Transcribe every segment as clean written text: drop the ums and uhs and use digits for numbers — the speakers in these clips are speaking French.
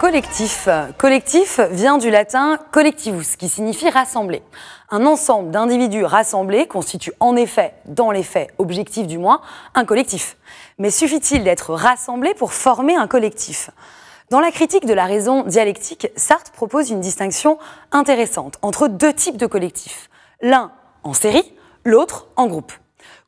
Collectif. Collectif vient du latin collectivus, qui signifie rassembler. Un ensemble d'individus rassemblés constitue en effet, dans les faits, objectif du moins, un collectif. Mais suffit-il d'être rassemblé pour former un collectif ? Dans la critique de la raison dialectique, Sartre propose une distinction intéressante entre deux types de collectifs. L'un en série, l'autre en groupe.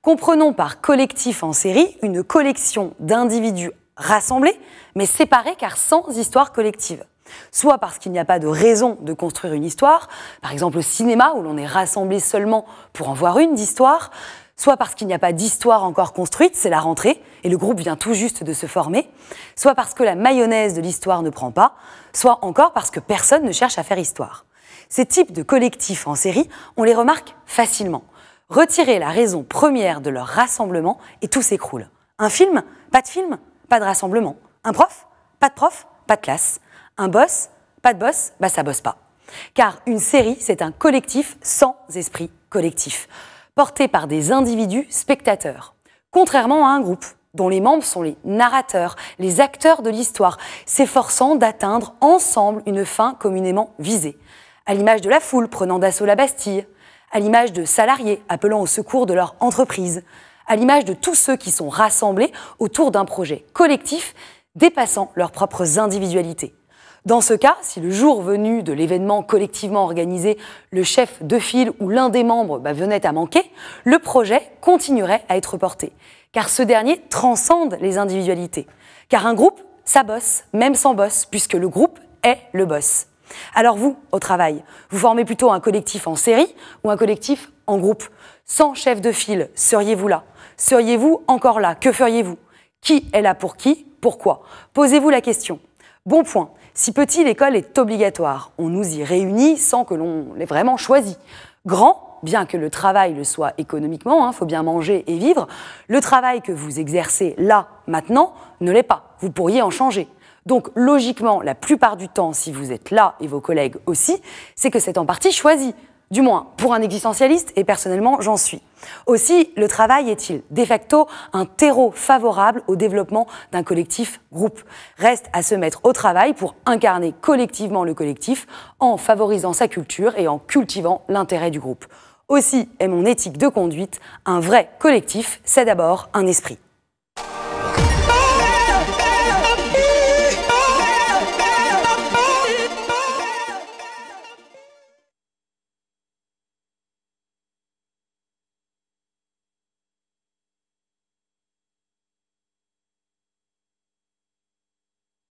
Comprenons par collectif en série une collection d'individus rassemblés, mais séparés car sans histoire collective. Soit parce qu'il n'y a pas de raison de construire une histoire, par exemple au cinéma où l'on est rassemblé seulement pour en voir une d'histoire, soit parce qu'il n'y a pas d'histoire encore construite, c'est la rentrée, et le groupe vient tout juste de se former, soit parce que la mayonnaise de l'histoire ne prend pas, soit encore parce que personne ne cherche à faire histoire. Ces types de collectifs en série, on les remarque facilement. Retirez la raison première de leur rassemblement et tout s'écroule. Un film, pas de rassemblement. Un prof, pas de classe. Un boss, pas de boss, ça bosse pas. Car une série, c'est un collectif sans esprit collectif, porté par des individus spectateurs. Contrairement à un groupe, dont les membres sont les narrateurs, les acteurs de l'histoire, s'efforçant d'atteindre ensemble une fin communément visée. À l'image de la foule prenant d'assaut la Bastille, à l'image de salariés appelant au secours de leur entreprise, à l'image de tous ceux qui sont rassemblés autour d'un projet collectif dépassant leurs propres individualités. Dans ce cas, si le jour venu de l'événement collectivement organisé, le chef de file ou l'un des membres venait à manquer, le projet continuerait à être porté, car ce dernier transcende les individualités. Car un groupe, ça bosse, même sans boss, puisque le groupe est le boss. Alors vous, au travail, vous formez plutôt un collectif en série ou un collectif en groupe? Sans chef de file, seriez-vous là? Seriez-vous encore là? Que feriez-vous? Qui est là pour qui? Pourquoi? Posez-vous la question. Bon point, si petit, l'école est obligatoire. On nous y réunit sans que l'on l'ait vraiment choisi. Grand, bien que le travail le soit économiquement, faut bien manger et vivre, le travail que vous exercez là, maintenant, ne l'est pas. Vous pourriez en changer. Donc, logiquement, la plupart du temps, si vous êtes là, et vos collègues aussi, c'est que c'est en partie choisi. Du moins, pour un existentialiste, et personnellement, j'en suis. Aussi, le travail est-il, de facto, un terreau favorable au développement d'un collectif groupe. Reste à se mettre au travail pour incarner collectivement le collectif, en favorisant sa culture et en cultivant l'intérêt du groupe. Aussi est mon éthique de conduite, un vrai collectif, c'est d'abord un esprit.